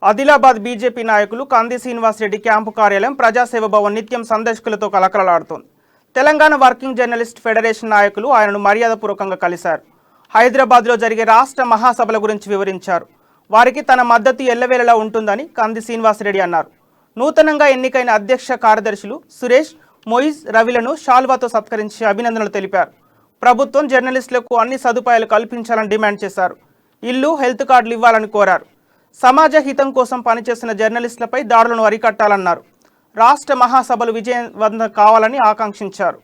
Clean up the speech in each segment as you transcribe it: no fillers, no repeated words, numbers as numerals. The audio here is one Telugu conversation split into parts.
ఆదిలాబాద్ బీజేపీ నాయకులు కంది శ్రీనివాస్ రెడ్డి క్యాంపు కార్యాలయం ప్రజాసేవ భవన్ నిత్యం సందర్శకులతో కలకలలాడుతోంది. తెలంగాణ వర్కింగ్ జర్నలిస్ట్ ఫెడరేషన్ నాయకులు ఆయనను మర్యాదపూర్వకంగా కలిశారు. హైదరాబాద్లో జరిగే రాష్ట్ర మహాసభల గురించి వివరించారు. వారికి తన మద్దతు ఎల్లవేళలా ఉంటుందని కంది శ్రీనివాస్ రెడ్డి అన్నారు. నూతనంగా ఎన్నికైన అధ్యక్ష కార్యదర్శులు సురేష్, మొయిజ్, రవిలను షాల్వాతో సత్కరించి అభినందనలు తెలిపారు. ప్రభుత్వం జర్నలిస్టులకు అన్ని సదుపాయాలు కల్పించాలని డిమాండ్ చేశారు. ఇల్లు, హెల్త్ కార్డులు ఇవ్వాలని కోరారు. సమాజ హితం కోసం పనిచేస్తున్న జర్నలిస్టులపై దాడులను అరికట్టాలన్నారు. రాష్ట్ర మహాసభలు విజయవంతం కావాలని ఆకాంక్షించారు.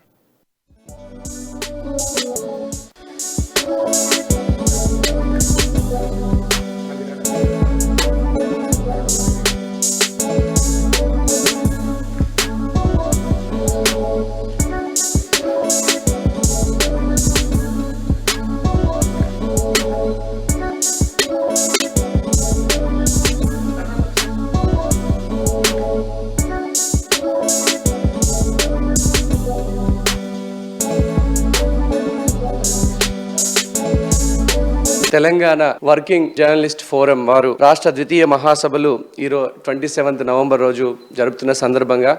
తెలంగాణ వర్కింగ్ జర్నలిస్ట్ ఫోరం వారు రాష్ట్ర ద్వితీయ మహాసభలు 27 నవంబర్ రోజు జరుపుతున్న సందర్భంగా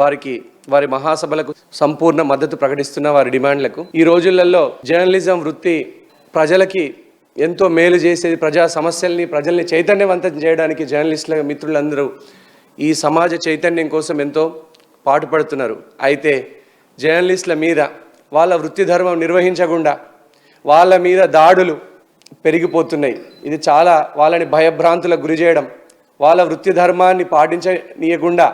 వారి మహాసభలకు సంపూర్ణ మద్దతు ప్రకటిస్తున్న వారి డిమాండ్లకు ఈ రోజులలో జర్నలిజం వృత్తి ప్రజలకి ఎంతో మేలు చేసేది. ప్రజా సమస్యల్ని ప్రజల్ని చైతన్యవంతం చేయడానికి జర్నలిస్టుల మిత్రులందరూ ఈ సమాజ చైతన్యం కోసం ఎంతో పాటుపడుతున్నారు. అయితే జర్నలిస్టుల మీద వాళ్ళ వృత్తి ధర్మం నిర్వహించకుండా వాళ్ళ మీద దాడులు పెరిగిపోతున్నాయి. ఇది చాలా వాళ్ళని భయభ్రాంతులకు గురి చేయడం, వాళ్ళ వృత్తి ధర్మాన్ని పాటించనీయకుండా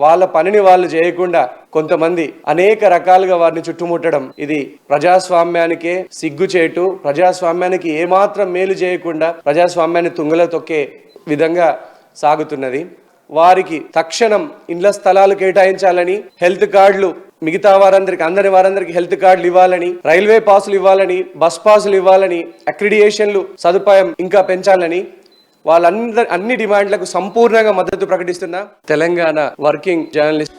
వాళ్ళ పనిని వాళ్ళు చేయకుండా కొంతమంది అనేక రకాలుగా వారిని చుట్టుముట్టడం, ఇది ప్రజాస్వామ్యానికే సిగ్గుచేటు. ప్రజాస్వామ్యానికి ఏమాత్రం మేలు చేయకుండా ప్రజాస్వామ్యాన్ని తుంగలో తొక్కే విధంగా సాగుతున్నది. వారికి తక్షణం ఇండ్ల స్థలాలు కేటాయించాలని, హెల్త్ కార్డులు మిగతా అందరి వారందరికి హెల్త్ కార్డులు ఇవ్వాలని, రైల్వే పాసులు ఇవ్వాలని, బస్ పాసులు ఇవ్వాలని, అక్రిడియేషన్లు సదుపాయం ఇంకా పెంచాలని అన్ని డిమాండ్లకు సంపూర్ణంగా మద్దతు ప్రకటిస్తున్న తెలంగాణ వర్కింగ్ జర్నలిస్ట్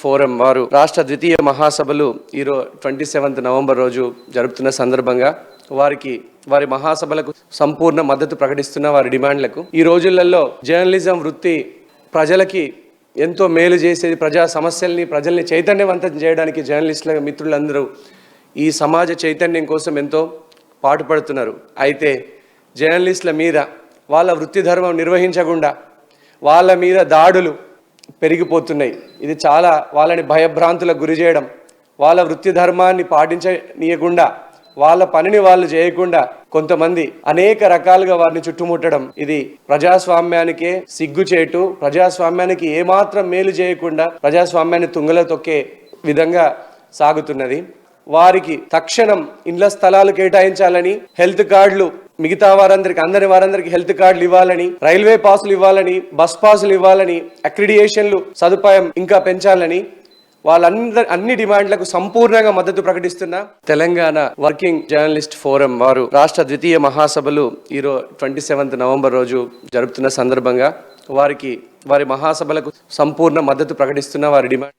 ఫోరం వారు రాష్ట్ర ద్వితీయ మహాసభలు 27 నవంబర్ రోజు జరుపుతున్న సందర్భంగా వారి మహాసభలకు సంపూర్ణ మద్దతు ప్రకటిస్తున్న వారి డిమాండ్లకు. ఈ రోజులలో జర్నలిజం వృత్తి ప్రజలకి ఎంతో మేలు చేసేది. ప్రజా సమస్యల్ని ప్రజల్ని చైతన్యవంతం చేయడానికి జర్నలిస్టుల మిత్రులందరూ ఈ సమాజ చైతన్యం కోసం ఎంతో పాటుపడుతున్నారు. అయితే జర్నలిస్టుల మీద వాళ్ళ వృత్తి ధర్మం నిర్వహించకుండా వాళ్ళ మీద దాడులు పెరిగిపోతున్నాయి. ఇది చాలా వాళ్ళని భయభ్రాంతులకు గురి చేయడం, వాళ్ళ వృత్తి ధర్మాన్ని పాటించనీయకుండా వాళ్ళ పనిని వాళ్ళు చేయకుండా కొంతమంది అనేక రకాలుగా వారిని చుట్టుముట్టడం, ఇది ప్రజాస్వామ్యానికే సిగ్గుచేటు. ప్రజాస్వామ్యానికి ఏమాత్రం మేలు చేయకుండా ప్రజాస్వామ్యాన్ని తుంగలో తొక్కే విధంగా సాగుతున్నది. వారికి తక్షణం ఇండ్ల స్థలాలు కేటాయించాలని, హెల్త్ కార్డులు మిగతా అందరి వారందరికి హెల్త్ కార్డులు ఇవ్వాలని, రైల్వే పాసులు ఇవ్వాలని, బస్ పాసులు ఇవ్వాలని, అక్రిడియేషన్లు సదుపాయం ఇంకా పెంచాలని అన్ని డిమాండ్లకు సంపూర్ణంగా మద్దతు ప్రకటిస్తున్న తెలంగాణ వర్కింగ్ జర్నలిస్ట్ ఫోరం వారు రాష్ట్ర ద్వితీయ మహాసభలు 27 నవంబర్ రోజు జరుపుతున్న సందర్భంగా వారి మహాసభలకు సంపూర్ణ మద్దతు ప్రకటిస్తున్న వారి డిమాండ్